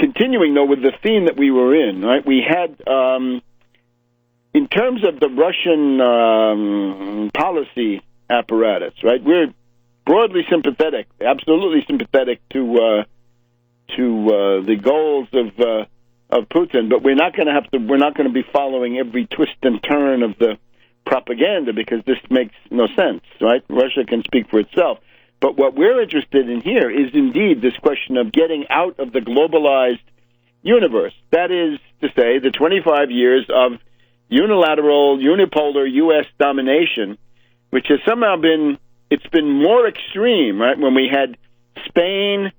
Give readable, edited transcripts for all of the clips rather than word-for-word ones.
continuing, though, with the theme that we were in, right? We had, in terms of the Russian policy apparatus, right? We're broadly sympathetic, absolutely sympathetic to the goals of Putin, but we're not going to be following every twist and turn of the propaganda, because this makes no sense, right? Russia can speak for itself. But what we're interested in here is indeed this question of getting out of the globalized universe. That is to say, the 25 years of unilateral, unipolar U.S. domination, which has somehow been more extreme, right? When we had Spain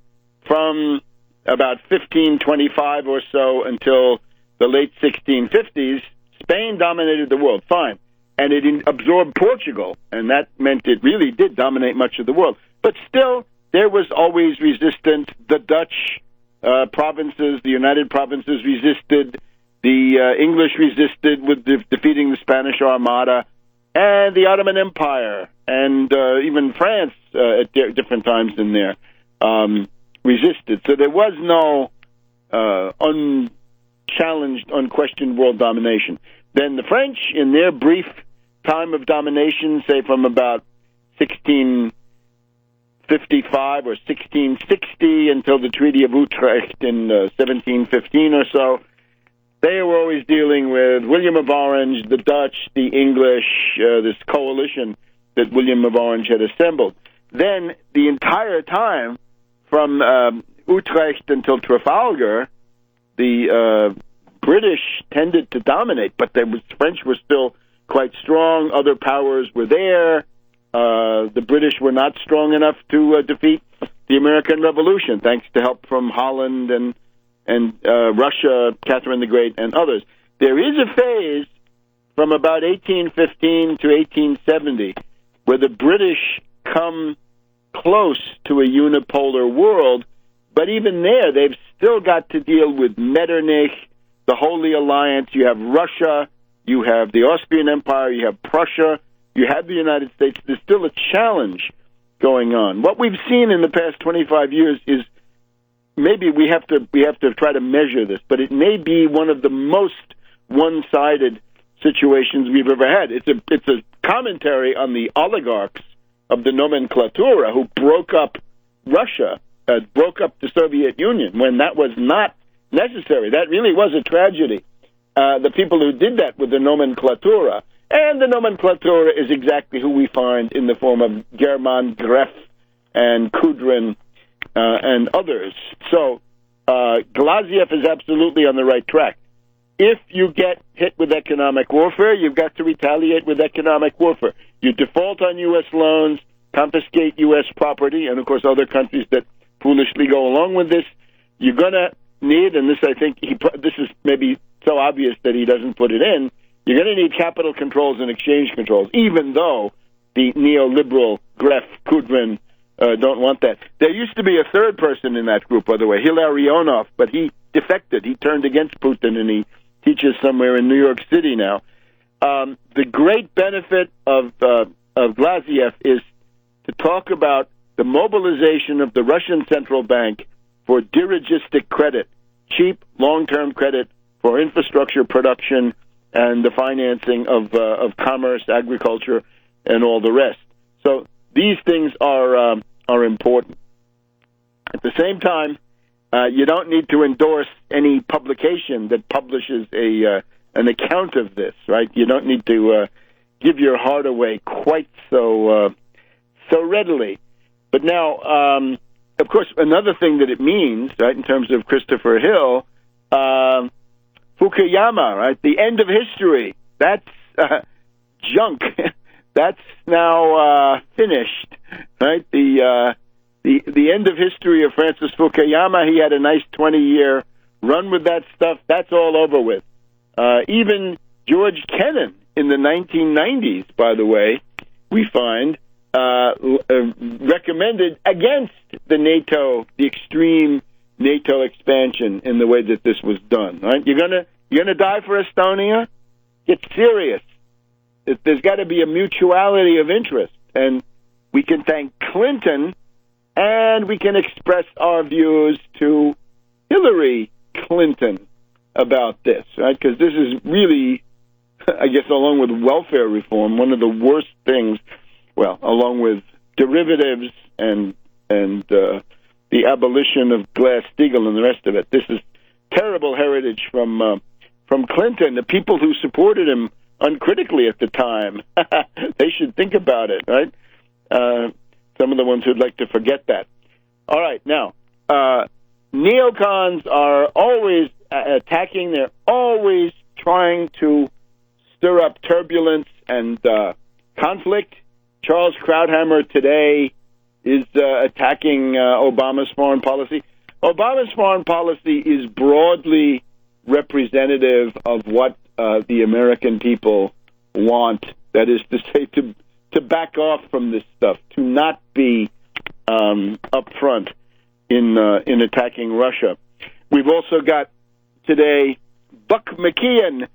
from about 1525 or so until the late 1650s, Spain dominated the world, fine. And it absorbed Portugal, and that meant it really did dominate much of the world. But still, there was always resistance. The Dutch provinces, the United Provinces resisted. The English resisted with defeating the Spanish Armada, and the Ottoman Empire, and even France at different times in there resisted. So there was no unchallenged, unquestioned world domination. Then the French, in their brief time of domination, say from about 1655 or 1660 until the Treaty of Utrecht in 1715 or so, they were always dealing with William of Orange, the Dutch, the English, this coalition that William of Orange had assembled. Then the entire time from Utrecht until Trafalgar, the British tended to dominate, but the French were still quite strong. Other powers were there. The British were not strong enough to defeat the American Revolution, thanks to help from Holland and Russia, Catherine the Great, and others. There is a phase from about 1815 to 1870 where the British come close to a unipolar world, but even there, they've still got to deal with Metternich, the Holy Alliance. You have Russia, you have the Austrian Empire, you have Prussia, you have the United States. There's still a challenge going on. What we've seen in the past 25 years is, maybe we have to try to measure this, but it may be one of the most one-sided situations we've ever had. It's a commentary on the oligarchs of the nomenclatura who broke up Russia, broke up the Soviet Union when that was not necessary. That really was a tragedy. The people who did that with the nomenclatura, and the nomenclatura is exactly who we find in the form of German Greff and Kudrin and others. So Glaziev is absolutely on the right track. If you get hit with economic warfare, you've got to retaliate with economic warfare. You default on U.S. loans, confiscate U.S. property, and, of course, other countries that foolishly go along with this. You're going to need, and this I think this is maybe so obvious that he doesn't put it in, you're going to need capital controls and exchange controls, even though the neoliberal Greff, Kudrin, don't want that. There used to be a third person in that group, by the way, Hilarionov, but he defected. He turned against Putin, and he teaches somewhere in New York City now. The great benefit of Glaziev is to talk about the mobilization of the Russian central bank for dirigistic credit, cheap, long-term credit for infrastructure production and the financing of commerce, agriculture, and all the rest. So these things are important. At the same time, you don't need to endorse any publication that publishes an account of this, right? You don't need to give your heart away quite so readily. But now, of course, another thing that it means, right, in terms of Christopher Hill, Fukuyama, right, the end of history. That's junk. That's now finished, right? The end of history of Francis Fukuyama. He had a nice 20-year run with that stuff. That's all over with. Even George Kennan in the 1990s, by the way, we find recommended against the extreme NATO expansion in the way that this was done. Right? You're gonna die for Estonia? Get serious. There's got to be a mutuality of interest, and we can thank Clinton, and we can express our views to Hillary Clinton about this, right? Because this is really, I guess, along with welfare reform, one of the worst things, well, along with derivatives and the abolition of Glass-Steagall and the rest of it. This is terrible heritage from Clinton. The people who supported him uncritically at the time, they should think about it, right? Some of the ones who'd like to forget that. All right, now, neocons are always attacking. They're always trying to stir up turbulence and conflict. Charles Krauthammer today is attacking Obama's foreign policy. Obama's foreign policy is broadly representative of what the American people want. That is to say, to back off from this stuff, to not be upfront in attacking Russia. We've also got today Buck McKeon,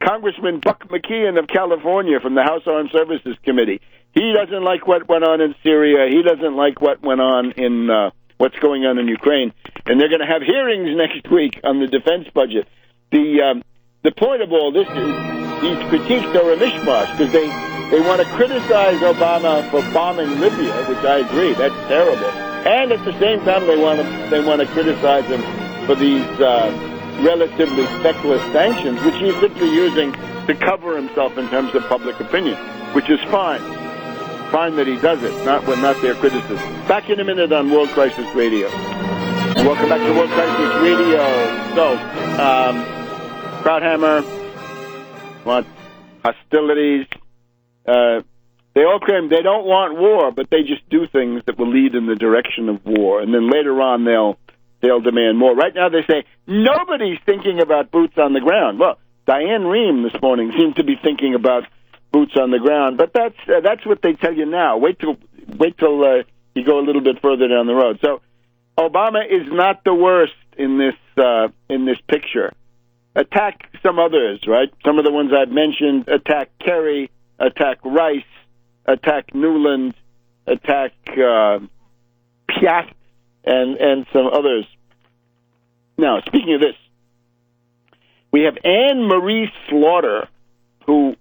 Congressman Buck McKeon of California from the House Armed Services Committee. He doesn't like what went on in Syria. He doesn't like what went on in what's going on in Ukraine. And they're going to have hearings next week on the defense budget. The point of all this is these critiques are a mishmash because they want to criticize Obama for bombing Libya, which I agree, that's terrible. And at the same time, they want to criticize him for these relatively feckless sanctions, which he's simply using to cover himself in terms of public opinion, which is fine. Fine that he does it, not their criticism. Back in a minute on World Crisis Radio. Welcome back to World Crisis Radio. So, Krauthammer wants hostilities. They all claim they don't want war, but they just do things that will lead in the direction of war. And then later on, they'll demand more. Right now, they say nobody's thinking about boots on the ground. Well, Diane Rehm this morning seemed to be thinking about boots on the ground, but that's what they tell you now. Wait till you go a little bit further down the road. So, Obama is not the worst in this picture. Attack some others, right? Some of the ones I've mentioned. Attack Kerry. Attack Rice. Attack Newland. Attack Piat, and some others. Now, speaking of this, we have Anne Marie Slaughter, who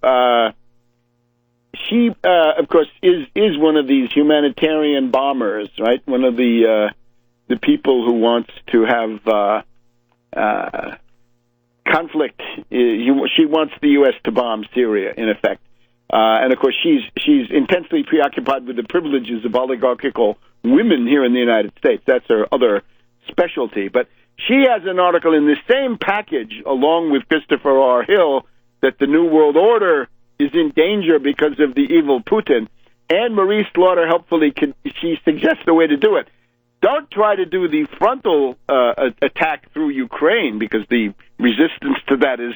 she, of course, is one of these humanitarian bombers, right? One of the people who wants to have conflict. She wants the U.S. to bomb Syria, in effect. And, of course, she's intensely preoccupied with the privileges of oligarchical women here in the United States. That's her other specialty. But she has an article in this same package, along with Christopher R. Hill, that the New World Order is in danger because of the evil Putin. Anne Marie Slaughter helpfully she suggests a way to do it. Don't try to do the frontal attack through Ukraine, because the resistance to that is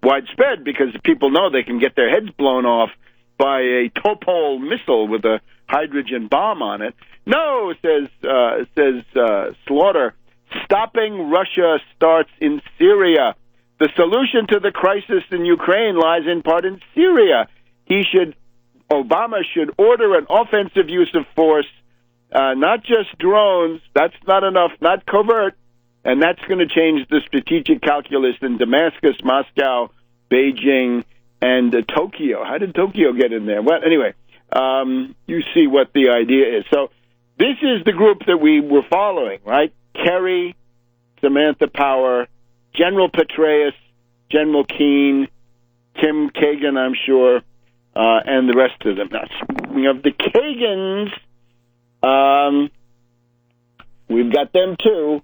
widespread, because people know they can get their heads blown off by a Topol missile with a hydrogen bomb on it. No, says Slaughter, stopping Russia starts in Syria. The solution to the crisis in Ukraine lies in part in Syria. Obama should order an offensive use of force, not just drones. That's not enough, not covert. And that's going to change the strategic calculus in Damascus, Moscow, Beijing, and Tokyo. How did Tokyo get in there? Well, anyway, you see what the idea is. So this is the group that we were following, right? Kerry, Samantha Power, General Petraeus, General Keane, Tim Kagan, I'm sure, and the rest of them. Now, speaking of the Kagans, we've got them too.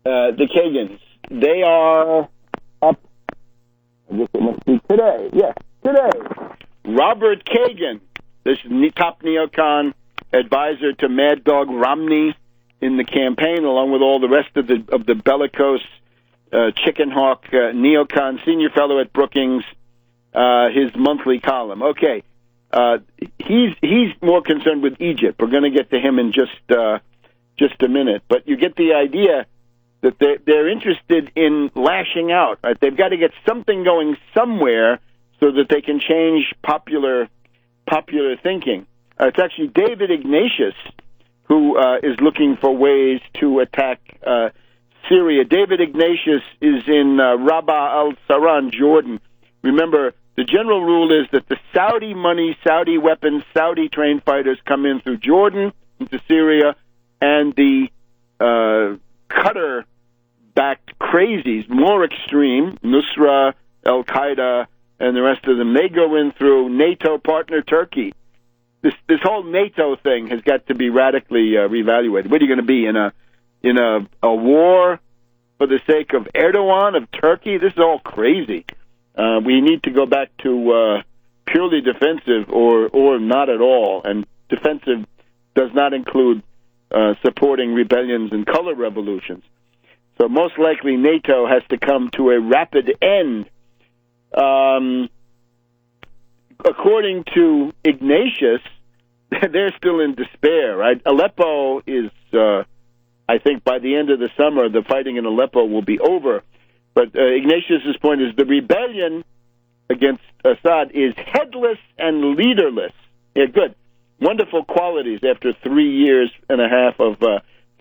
The Kagans, they are up, I guess it must be today. Yes, today. Robert Kagan, this top neocon advisor to Mad Dog Romney in the campaign, along with all the rest of the bellicose chicken hawk neocon, senior fellow at Brookings, his monthly column. Okay, he's more concerned with Egypt. We're going to get to him in just a minute, but you get the idea that they're interested in lashing out. Right? They've got to get something going somewhere so that they can change popular thinking. It's actually David Ignatius who is looking for ways to attack Syria. David Ignatius is in Rabah al-Saran, Jordan. Remember, the general rule is that the Saudi money, Saudi weapons, Saudi trained fighters come in through Jordan into Syria, and the Qatar-backed crazies, more extreme, Nusra, Al-Qaeda, and the rest of them, they go in through NATO partner Turkey. This whole NATO thing has got to be radically reevaluated. What are you going to be in a war for the sake of Erdogan, of Turkey? This is all crazy. We need to go back to purely defensive or not at all. And defensive does not include supporting rebellions and color revolutions. So most likely NATO has to come to a rapid end. According to Ignatius, they're still in despair, right? Aleppo is, I think by the end of the summer, the fighting in Aleppo will be over. But Ignatius's point is the rebellion against Assad is headless and leaderless. Yeah, good. Wonderful qualities after 3 years and a half of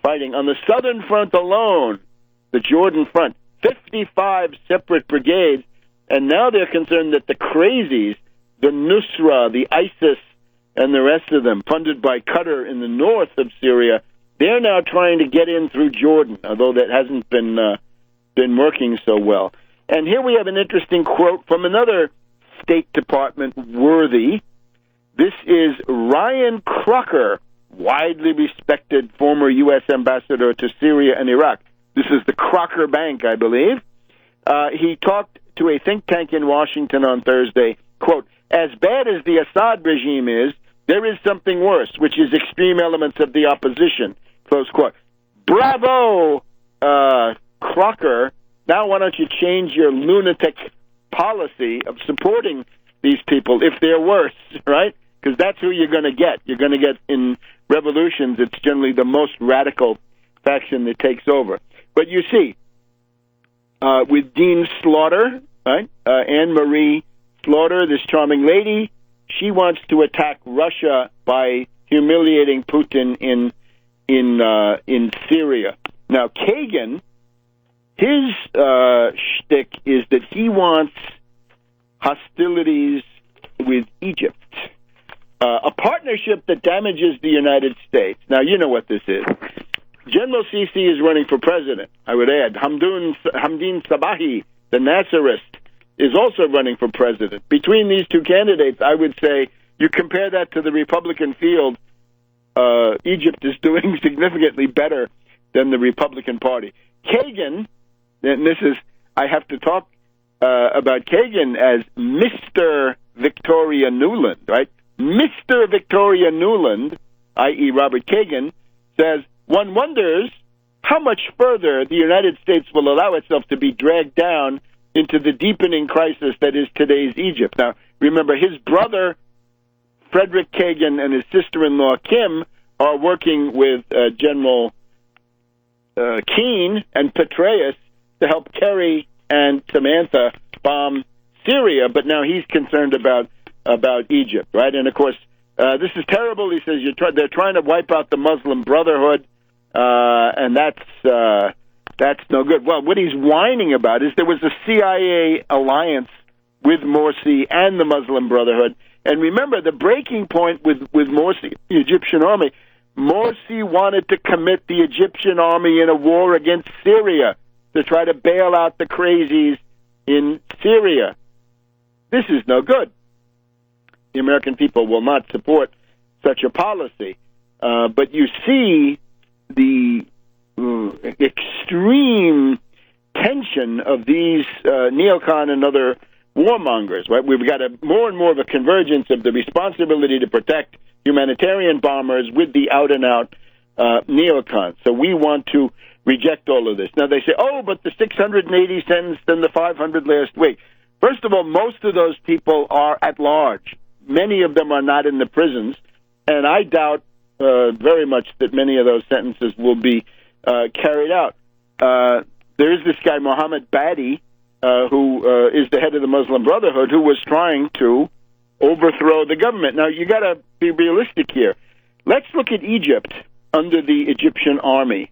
fighting. On the southern front alone, the Jordan front, 55 separate brigades, and now they're concerned that the crazies, the Nusra, the ISIS, and the rest of them, funded by Qatar in the north of Syria, they're now trying to get in through Jordan, although that hasn't been working so well. And here we have an interesting quote from another State Department worthy. This is Ryan Crocker, widely respected former U.S. ambassador to Syria and Iraq. This is the Crocker Bank, I believe. He talked to a think tank in Washington on Thursday, quote, as bad as the Assad regime is, there is something worse, which is extreme elements of the opposition, close quote. Bravo, Crocker. Now why don't you change your lunatic policy of supporting these people if they're worse, right? Because that's who you're going to get. You're going to get in revolutions, it's generally the most radical faction that takes over. But you see, with Dean Slaughter, right, Anne-Marie Slaughter, this charming lady, she wants to attack Russia by humiliating Putin in Syria. Now, Kagan, his shtick is that he wants hostilities with Egypt, a partnership that damages the United States. Now, you know what this is. General Sisi is running for president, I would add. Hamdin Sabahi, the Nasserist, is also running for president. Between these two candidates, I would say, you compare that to the Republican field, Egypt is doing significantly better than the Republican Party. Kagan, and this is, I have to talk about Kagan as Mr. Victoria Nuland, right? Mr. Victoria Nuland, i.e. Robert Kagan, says, one wonders how much further the United States will allow itself to be dragged down into the deepening crisis that is today's Egypt. Now, remember, his brother, Frederick Kagan, and his sister-in-law, Kim, are working with General Keane and Petraeus to help Kerry and Samantha bomb Syria, but now he's concerned about Egypt, right? And, of course, this is terrible. He says they're trying to wipe out the Muslim Brotherhood, and that's no good. Well, what he's whining about is there was a CIA alliance with Morsi and the Muslim Brotherhood. And remember, the breaking point with Morsi, the Egyptian army, Morsi wanted to commit the Egyptian army in a war against Syria to try to bail out the crazies in Syria. This is no good. The American people will not support such a policy. But you see the extreme tension of these neocon and other warmongers, right? We've got more and more of a convergence of the responsibility to protect humanitarian bombers with the out-and-out neocons. So we want to reject all of this. Now they say, oh, but the 680 sentenced and the 500 last week. First of all, most of those people are at large. Many of them are not in the prisons, and I doubt very much that many of those sentences will be carried out. There is this guy, Mohammed Badi, who is the head of the Muslim Brotherhood, who was trying to overthrow the government. Now, you got to be realistic here. Let's look at Egypt under the Egyptian army.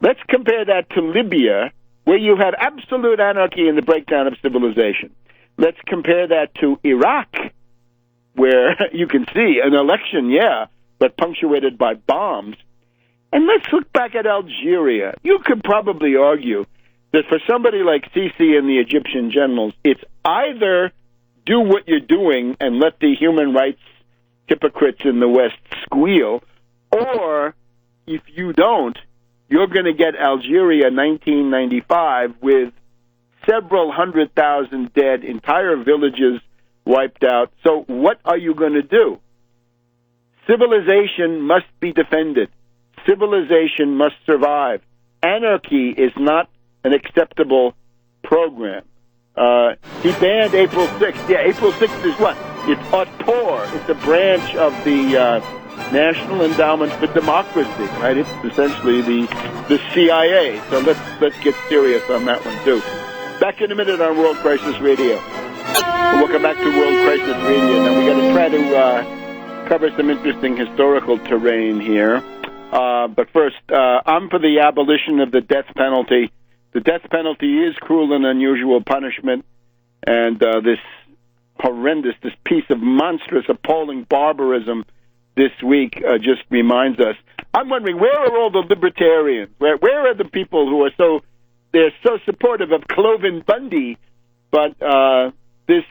Let's compare that to Libya, where you had absolute anarchy and the breakdown of civilization. Let's compare that to Iraq, where you can see an election, but punctuated by bombs. And let's look back at Algeria. You could probably argue that for somebody like Sisi and the Egyptian generals, it's either do what you're doing and let the human rights hypocrites in the West squeal, or if you don't, you're going to get Algeria 1995 with several 100,000 dead, entire villages wiped out. So what are you going to do? Civilization must be defended. Civilization must survive. Anarchy is not an acceptable program. He banned April 6th. Yeah, April 6th is what? It's AUTPOR. It's a branch of the National Endowment for Democracy, right? It's essentially the CIA. So let's get serious on that one, too. Back in a minute on World Crisis Radio. Welcome back to World Crisis Radio. Now, we got to try to cover some interesting historical terrain here. But first, I'm for the abolition of the death penalty. The death penalty is cruel and unusual punishment, and this piece of monstrous, appalling barbarism this week just reminds us. I'm wondering, where are all the libertarians? Where are the people who are they're so supportive of Cloven Bundy, but this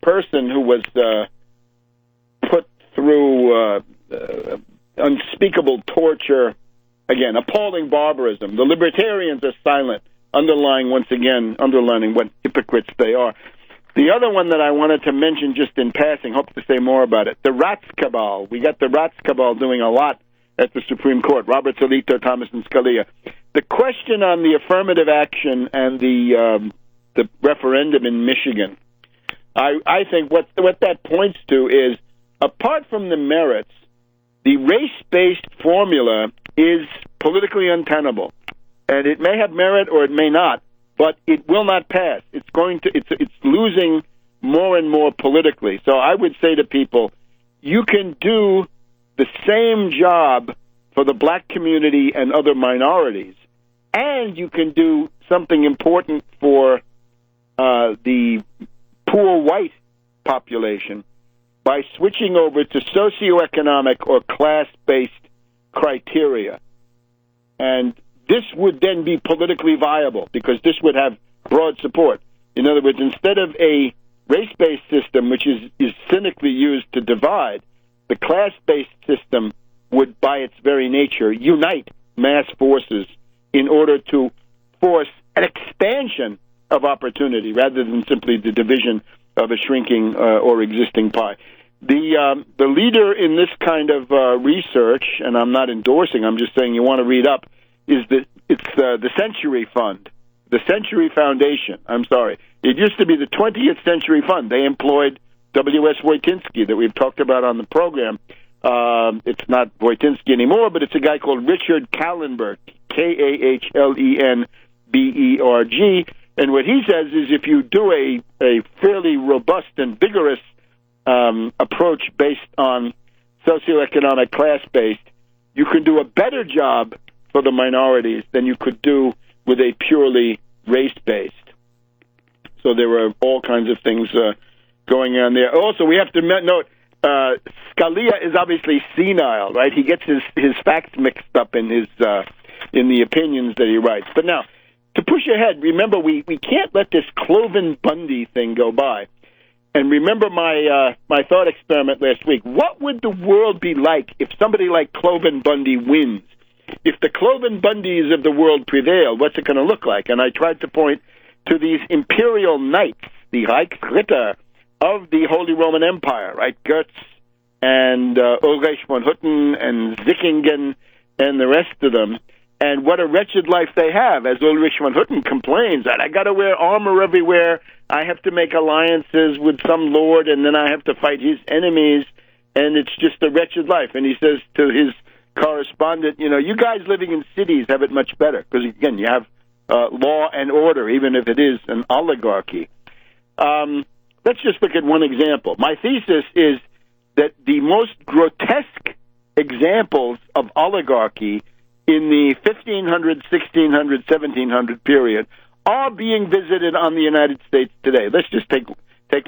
person who was put through unspeakable torture, again, appalling barbarism. The libertarians are silent, underlining what hypocrites they are. The other one that I wanted to mention just in passing, hope to say more about it, the Rats Cabal. We got the Rats Cabal doing a lot at the Supreme Court, Roberts Alito, Thomas and Scalia. The question on the affirmative action and the referendum in Michigan, I think what that points to is, apart from the merits, the race-based formula is politically untenable, and it may have merit or it may not, but it will not pass. It's losing more and more politically. So I would say to people, you can do the same job for the black community and other minorities, and you can do something important for the poor white population by switching over to socioeconomic or class-based criteria. And this would then be politically viable because this would have broad support. In other words, instead of a race-based system, which is cynically used to divide, the class-based system would, by its very nature, unite mass forces in order to force an expansion of opportunity rather than simply the division of a shrinking or existing pie. The leader in this kind of research, and I'm not endorsing, I'm just saying you want to read up, is the Century Fund, the Century Foundation. I'm sorry. It used to be the 20th Century Fund. They employed W.S. Wojcinski that we've talked about on the program. It's not Wojcinski anymore, but it's a guy called Richard Kahlenberg, Kahlenberg. And what he says is if you do a fairly robust and vigorous approach based on socioeconomic class-based, you can do a better job for the minorities than you could do with a purely race-based. So there were all kinds of things going on there. Also, we have to note, Scalia is obviously senile, right? He gets his facts mixed up in the opinions that he writes. But now, to push ahead, remember, we can't let this Cloven Bundy thing go by. And remember my thought experiment last week. What would the world be like if somebody like Cloven Bundy wins? If the Cloven Bundys of the world prevail, what's it going to look like? And I tried to point to these imperial knights, the Reichsritter of the Holy Roman Empire, right? Goetz and Ulrich von Hutten and Sickingen and the rest of them. And what a wretched life they have, as Ulrich von Hutten complains, that I got to wear armor everywhere, I have to make alliances with some lord, and then I have to fight his enemies, and it's just a wretched life. And he says to his correspondent, you guys living in cities have it much better, because, again, you have law and order, even if it is an oligarchy. Let's just look at one example. My thesis is that the most grotesque examples of oligarchy in the 1500, 1600, 1700 period are being visited on the United States today. Let's just take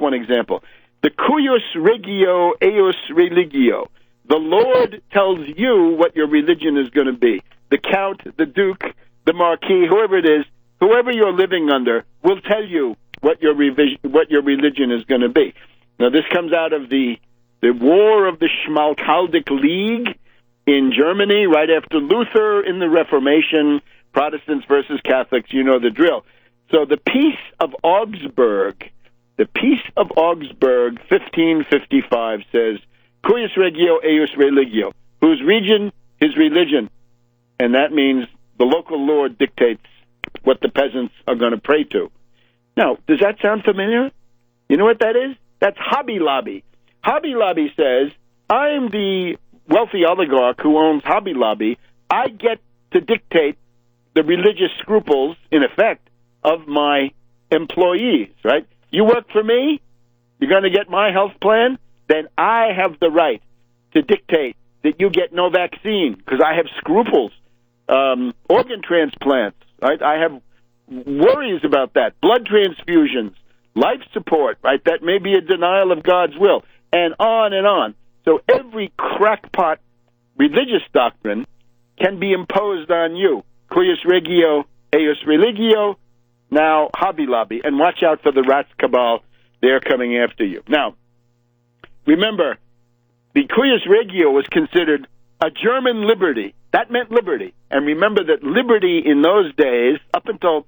one example. The cuius regio eius religio. The Lord tells you what your religion is going to be. The count, the duke, the marquis, whoever it is, whoever you're living under will tell you what your religion is going to be. Now, this comes out of the War of the Schmalkaldic League in Germany, right after Luther in the Reformation, Protestants versus Catholics, you know the drill. So the Peace of Augsburg, 1555, says, cuius regio eius religio, whose region, his religion. And that means the local lord dictates what the peasants are going to pray to. Now, does that sound familiar? You know what that is? That's Hobby Lobby. Hobby Lobby says, I'm the wealthy oligarch who owns Hobby Lobby. I get to dictate the religious scruples, in effect, of my employees, right? You work for me? You're going to get my health plan? Then I have the right to dictate that you get no vaccine because I have scruples. Organ transplants, right? I have worries about that. Blood transfusions, life support, right? That may be a denial of God's will, and on and on. So every crackpot religious doctrine can be imposed on you. Cuius regio eius religio, now Hobby Lobby. And watch out for the rats cabal. They're coming after you. Now, remember, the cuius regio was considered a German liberty. That meant liberty. And remember that liberty in those days, up until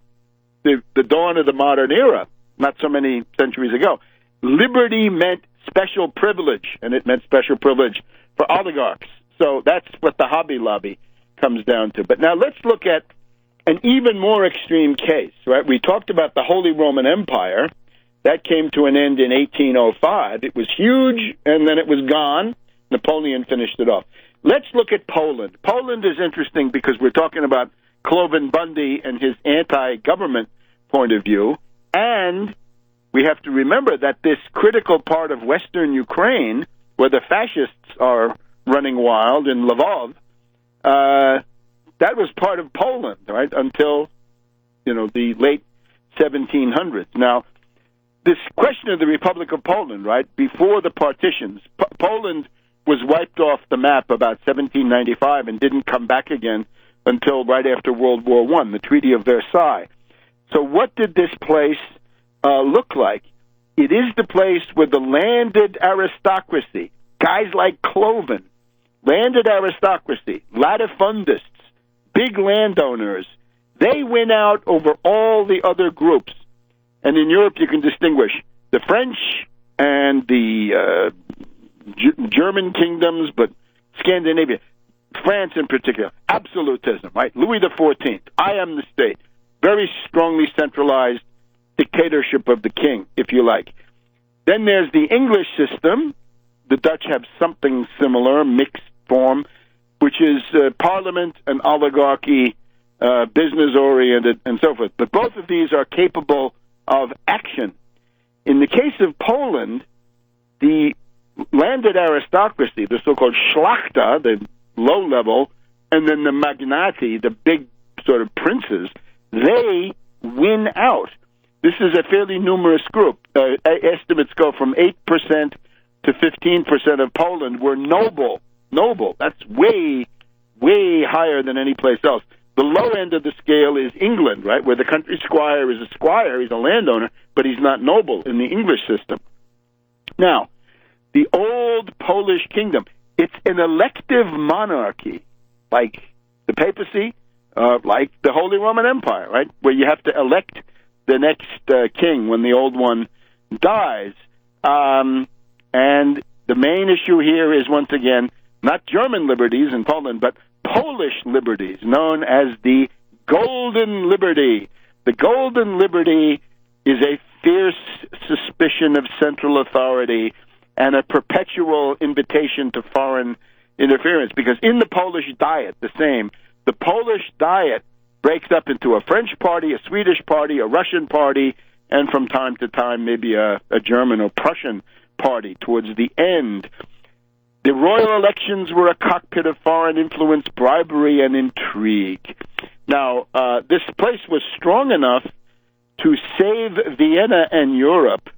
the dawn of the modern era, not so many centuries ago, liberty meant special privilege, and it meant special privilege for oligarchs. So that's what the Hobby Lobby comes down to. But now let's look at an even more extreme case, right? We talked about the Holy Roman Empire. That came to an end in 1805. It was huge, and then it was gone. Napoleon finished it off. Let's look at Poland. Poland is interesting because we're talking about Cloven Bundy and his anti-government point of view, and we have to remember that this critical part of Western Ukraine, where the fascists are running wild in Lvov, that was part of Poland, right, until, the late 1700s. Now, this question of the Republic of Poland, right, before the partitions, Poland was wiped off the map about 1795 and didn't come back again until right after World War I, the Treaty of Versailles. So what did this place look like? It is the place where the landed aristocracy, guys like Cloven, landed aristocracy, latifundists, big landowners, they win out over all the other groups. And in Europe, you can distinguish the French and the German kingdoms, but Scandinavia, France in particular, absolutism, right? Louis XIV, I am the state, very strongly centralized dictatorship of the king, if you like. Then there's the English system. The Dutch have something similar, mixed form, which is parliament and oligarchy, business-oriented, and so forth. But both of these are capable of action. In the case of Poland, the landed aristocracy, the so-called szlachta, the low level, and then the magnati, the big sort of princes, they win out. This is a fairly numerous group. Estimates go from 8% to 15% of Poland were noble. Noble. That's way, way higher than any place else. The low end of the scale is England, right, where the country squire is a squire, he's a landowner, but he's not noble in the English system. Now, the old Polish kingdom, it's an elective monarchy, like the papacy, like the Holy Roman Empire, right, where you have to elect the next king when the old one dies. And the main issue here is, once again, not German liberties in Poland, but Polish liberties, known as the Golden Liberty. The Golden Liberty is a fierce suspicion of central authority and a perpetual invitation to foreign interference, because in the Polish Diet, the Polish Diet breaks up into a French party, a Swedish party, a Russian party, and from time to time maybe a German or Prussian party towards the end. The royal elections were a cockpit of foreign influence, bribery, and intrigue. Now, this place was strong enough to save Vienna and Europe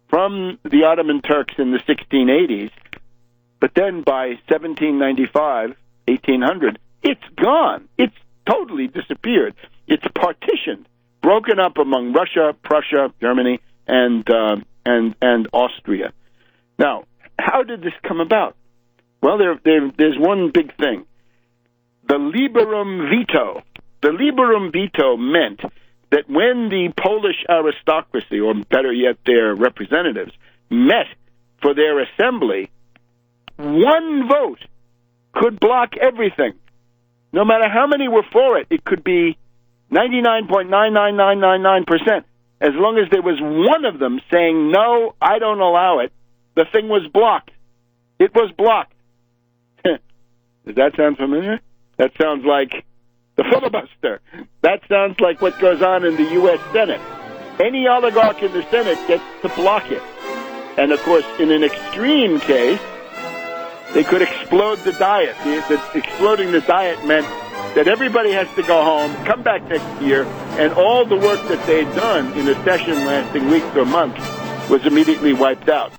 from the Ottoman Turks in the 1680s, but then by 1795, 1800, it's gone. It's totally disappeared. It's partitioned, broken up among Russia, Prussia, Germany, and Austria. Now, how did this come about? Well, there's one big thing. The liberum veto. The liberum veto meant that when the Polish aristocracy, or better yet, their representatives, met for their assembly, one vote could block everything. No matter how many were for it, it could be 99.99999%. As long as there was one of them saying, no, I don't allow it, the thing was blocked. It was blocked. Does that sound familiar? That sounds like the filibuster. That sounds like what goes on in the U.S. Senate. Any oligarch in the Senate gets to block it. And, of course, in an extreme case, they could explode the Diet. Exploding the Diet meant that everybody has to go home, come back next year, and all the work that they'd done in a session lasting weeks or months was immediately wiped out.